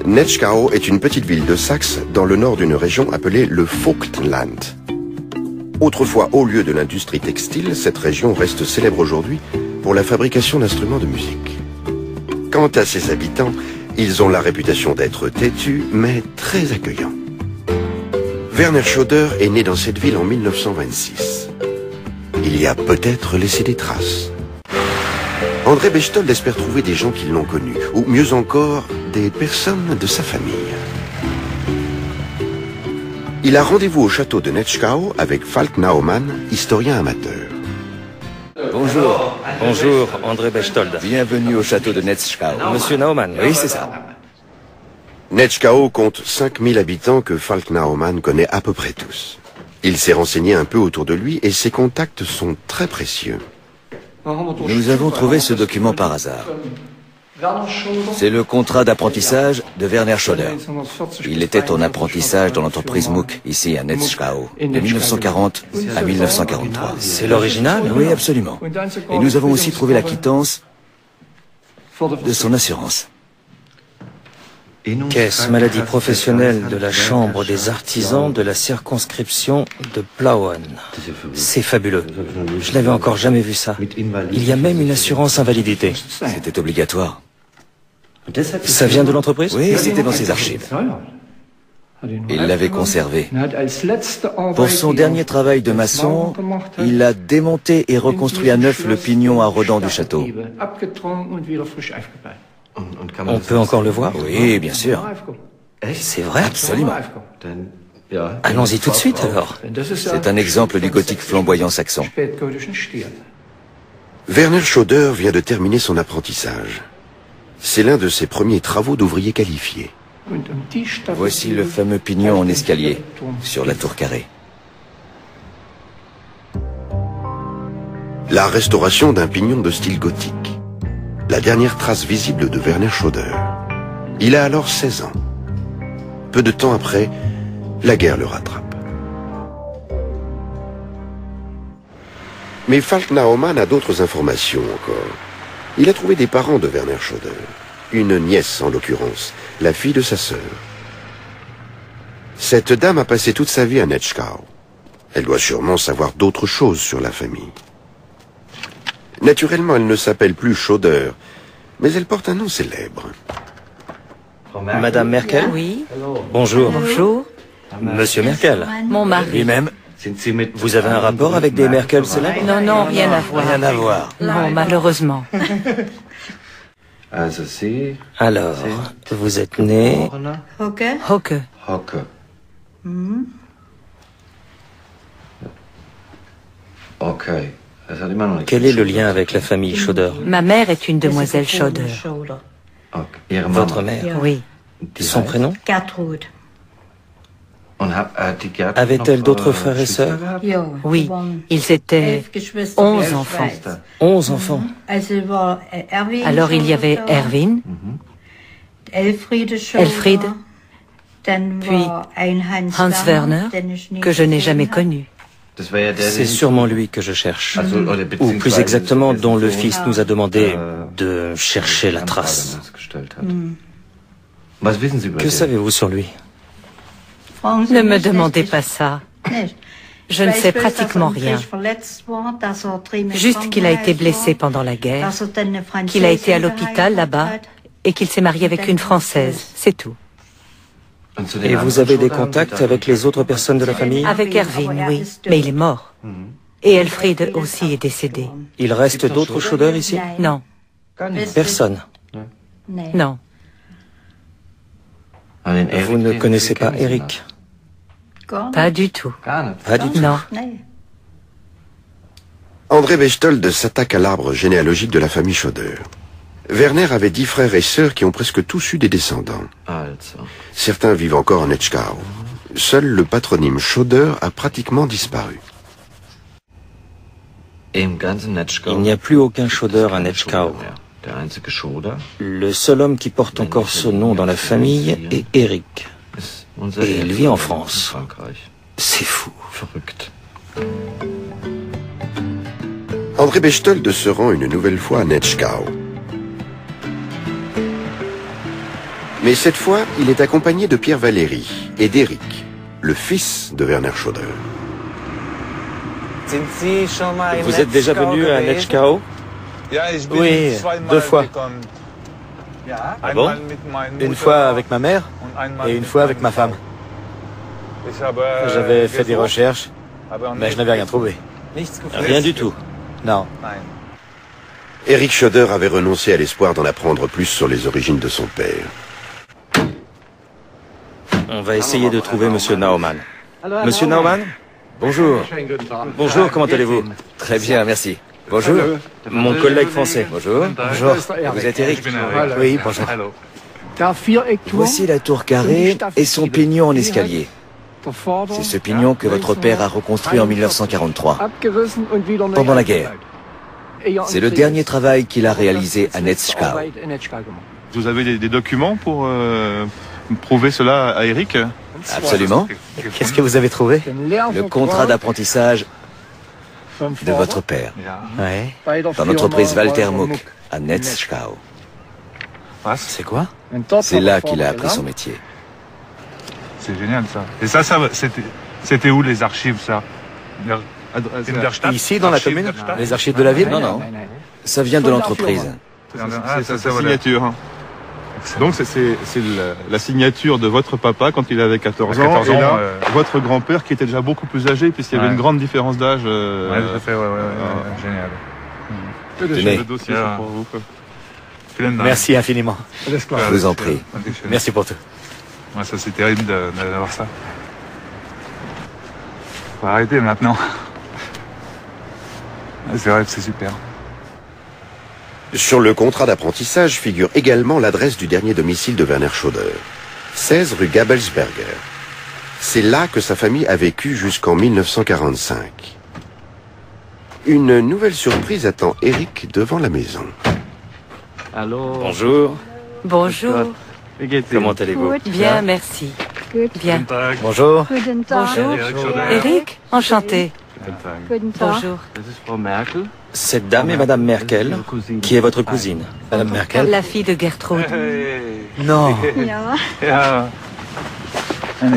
Netschkau est une petite ville de Saxe dans le nord d'une région appelée le Vogtland. Autrefois haut lieu de l'industrie textile, cette région reste célèbre aujourd'hui pour la fabrication d'instruments de musique. Quant à ses habitants, ils ont la réputation d'être têtus, mais très accueillants. Werner Schöder est né dans cette ville en 1926. Il y a peut-être laissé des traces. André Bechtold espère trouver des gens qui l'ont connu, ou mieux encore, des personnes de sa famille. Il a rendez-vous au château de Netschkau avec Falk Naumann, historien amateur. Bonjour. Bonjour, André Bechtold. Bienvenue au château de Netschkau. Monsieur Naumann. Oui, c'est ça. Netschkau compte 5000 habitants que Falk Naumann connaît à peu près tous. Il s'est renseigné un peu autour de lui et ses contacts sont très précieux. Nous avons trouvé ce document par hasard. C'est le contrat d'apprentissage de Werner Schöder. Il était en apprentissage dans l'entreprise Muck, ici à Netschkau, de 1940 à 1943. C'est l'original? Oui, absolument. Et nous avons aussi trouvé la quittance de son assurance. Caisse maladie professionnelle de la Chambre des artisans de la circonscription de Plauen. C'est fabuleux. Je n'avais encore jamais vu ça. Il y a même une assurance invalidité. C'était obligatoire. Ça vient de l'entreprise? Oui, c'était dans ses archives. Il l'avait conservé. Pour son dernier travail de maçon, il a démonté et reconstruit à neuf le pignon à redans du château. On peut encore le voir? Oui, bien sûr. C'est vrai? Absolument. Allons-y tout de suite alors. C'est un exemple du gothique flamboyant saxon. Werner Schöder vient de terminer son apprentissage. C'est l'un de ses premiers travaux d'ouvrier qualifié. Voici le fameux pignon en escalier, sur la tour carrée. La restauration d'un pignon de style gothique. La dernière trace visible de Werner Schöder. Il a alors 16 ans. Peu de temps après, la guerre le rattrape. Mais Falk Naumann a d'autres informations encore. Il a trouvé des parents de Werner Schöder. Une nièce en l'occurrence, la fille de sa sœur. Cette dame a passé toute sa vie à Netschkau. Elle doit sûrement savoir d'autres choses sur la famille. Naturellement, elle ne s'appelle plus Schöder, mais elle porte un nom célèbre. Madame Merkel? Oui. Bonjour. Bonjour. Monsieur Merkel? Mon mari. Lui-même. Vous avez un rapport avec des Merkel célèbres? Non, non, rien à voir. Rien à voir. Non, malheureusement. Alors, vous êtes né... Hocke. Quel est le lien avec la famille Schöder? Ma mère est une demoiselle Schöder. Votre mère? Oui. Son prénom? Gertrud. Avait-elle d'autres frères et sœurs? Oui, ils étaient 11 enfants. 11 enfants. Alors il y avait Erwin, Elfried, puis Hans Werner, que je n'ai jamais connu. C'est sûrement lui que je cherche. Ou plus exactement, dont le fils nous a demandé de chercher la trace. Que savez-vous sur lui? Ne me demandez pas ça. Je ne sais pratiquement rien. Juste qu'il a été blessé pendant la guerre, qu'il a été à l'hôpital là-bas et qu'il s'est marié avec une Française. C'est tout. Et vous avez des contacts avec les autres personnes de la famille? Avec Erwin, oui. Mais il est mort. Et Elfried aussi est décédé. Il reste d'autres Schöder ici? Non. Personne. Non. Vous ne connaissez pas Eric? Pas du tout. Pas du tout. Non. André Bechtold s'attaque à l'arbre généalogique de la famille Schöder. Werner avait 10 frères et sœurs qui ont presque tous eu des descendants. Certains vivent encore en Netschkau. Seul le patronyme Schöder a pratiquement disparu. Il n'y a plus aucun Schöder à Netschkau. Le seul homme qui porte encore ce nom dans la famille est Eric. Et il vit en France. C'est fou. André Bechtold se rend une nouvelle fois à Netschkau. Mais cette fois, il est accompagné de Pierre Valéry et d'Eric, le fils de Werner Schoder. Vous êtes déjà venu à Netschkau? Oui, 2 fois. Ah bon? Une fois avec ma mère et une fois avec ma femme. J'avais fait des recherches, mais je n'avais rien trouvé. Rien du tout. Non. Eric Schoder avait renoncé à l'espoir d'en apprendre plus sur les origines de son père. On va essayer de trouver Monsieur Naumann. Monsieur Naumann? Bonjour. Bonjour, comment allez-vous? Très bien, merci. Bonjour. Mon collègue français. Bonjour. Bonjour. Vous êtes Eric? Oui, bonjour. Voici la tour carrée et son pignon en escalier. C'est ce pignon que votre père a reconstruit en 1943, pendant la guerre. C'est le dernier travail qu'il a réalisé à Netschkau. Vous avez des documents pour prouver cela à Eric? Absolument. Qu'est-ce que vous avez trouvé? Le contrat d'apprentissage de votre père, Ouais. dans l'entreprise Walter Muck, à Netschkau. C'est quoi? C'est là qu'il a appris son métier. C'est génial ça. Et ça c'était où les archives ça? Ici, dans la commune? Les archives de la ville? Non, non. Ça vient de l'entreprise. C'est sa signature. Donc c'est la signature de votre papa quand il avait 14 ans, et là, votre grand-père qui était déjà beaucoup plus âgé puisqu'il y avait une grande différence d'âge. Ouais, tout à fait, génial. Tenez. Le dossier c'est pour vous. Merci infiniment. Je vous en prie. Merci pour tout. Ouais, ça c'est terrible d'avoir ça. Faut arrêter maintenant. C'est vrai que c'est super. Sur le contrat d'apprentissage figure également l'adresse du dernier domicile de Werner Schoder, 16 rue Gabelsberger. C'est là que sa famille a vécu jusqu'en 1945. Une nouvelle surprise attend Eric devant la maison. Bonjour. Bonjour. Comment allez-vous? Bien, merci. Bien. Bonjour. Bonjour. Eric, enchanté. Bonjour. Cette dame est Madame Merkel, qui est votre cousine. Madame Merkel? La fille de Gertrude. Non. Ma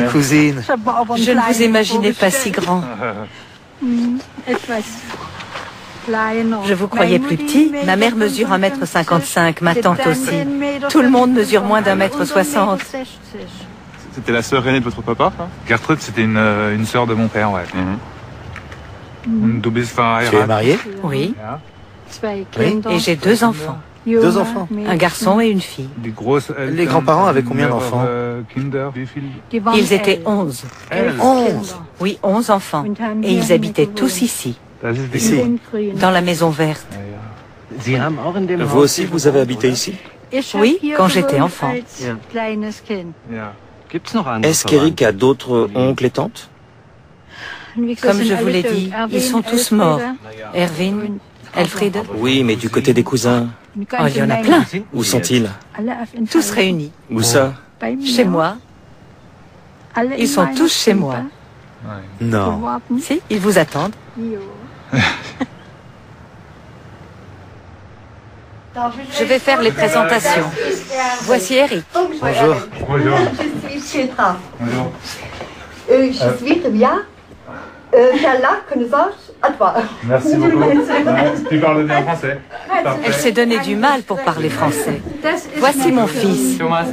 cousine. Je ne vous imaginais pas si grand. Je vous croyais plus petit. Ma mère mesure 1,55 m, ma tante aussi. Tout le monde mesure moins d'1,60 m. C'était la sœur aînée de votre papa? Gertrude, c'était une sœur de mon père, ouais. Tu es marié? Oui. Et j'ai 2 enfants. 2 enfants? Un garçon et une fille. Les grands-parents avaient combien d'enfants? Ils étaient 11. 11? Oui, 11 enfants. Et ils habitaient tous ici, Ici? dans la maison verte. Vous aussi, vous avez habité ici? Oui, quand j'étais enfant. Est-ce qu'Eric a d'autres oncles et tantes? Comme je vous l'ai dit, ils sont tous morts. Erwin, Elfriede, Oui, mais du côté des cousins, oh, il y en a plein. où sont-ils? Tous réunis. Où ça? Chez moi. Ils sont tous chez moi. Non. Si, ils vous attendent. Je vais faire les présentations. Voici Eric. Bonjour. Bonjour. Je suis Petra. Bonjour. Je suis Rivia. Jalla, connaissance, à toi. Merci beaucoup. Tu parles bien français. Elle s'est donné du mal pour parler français. Voici mon fils. Thomas.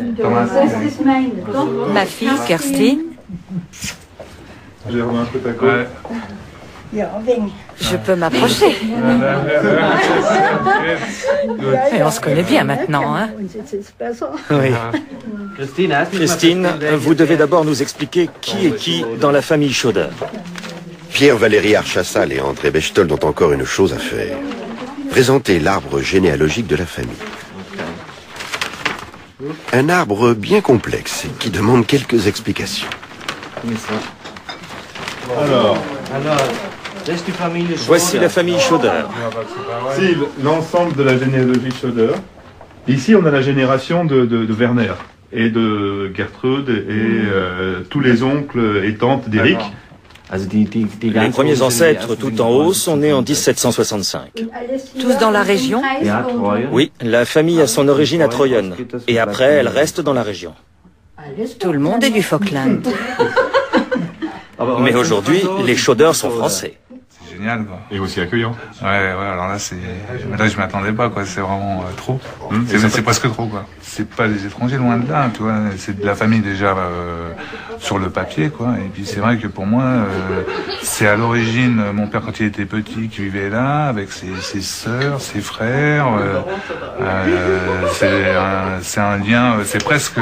Ma fille, Kerstin. J'ai remis un peu ta côte. Je peux m'approcher. Et on se connaît bien maintenant, hein? Oui. Christine, vous devez d'abord nous expliquer qui est qui dans la famille Schoder. Pierre Valéry Archassal et André Bechtold ont encore une chose à faire. Présenter l'arbre généalogique de la famille. Un arbre bien complexe qui demande quelques explications. Alors, Voici la famille Schoder. si l'ensemble de la généalogie Schoder. Ici, on a la génération de Werner et de Gertrude et tous les oncles et tantes d'Eric. Les premiers ancêtres tout en haut sont nés en 1765. Tous dans la région? Oui, la famille a son origine à Troyen. Et après, elle reste dans la région. Tout le monde est du Falkland. Mais aujourd'hui, les chaudeurs sont français. C'est génial, quoi. Et aussi accueillant. Ouais, alors là, là, je m'attendais pas, quoi. C'est vraiment trop. C'est presque trop, quoi. C'est pas des étrangers, loin de là, tu vois. C'est de la famille déjà sur le papier, quoi. Et puis c'est vrai que pour moi, c'est à l'origine, mon père, quand il était petit, qui vivait là, avec ses sœurs, ses frères. C'est un lien, c'est presque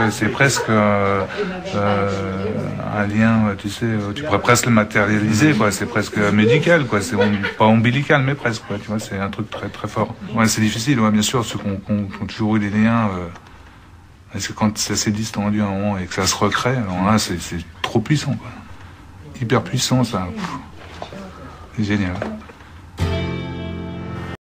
un lien, tu sais, tu pourrais presque le matérialiser, quoi. C'est presque médical, quoi. C'est pas ombilical, mais presque, quoi. Tu vois, c'est un truc très très fort. Ouais, c'est difficile, ouais, bien sûr, ceux qui ont toujours eu des liens. Parce que quand ça s'est distendu à un moment et que ça se recrée, alors là, c'est trop puissant, quoi. Hyper puissant, ça. C'est génial.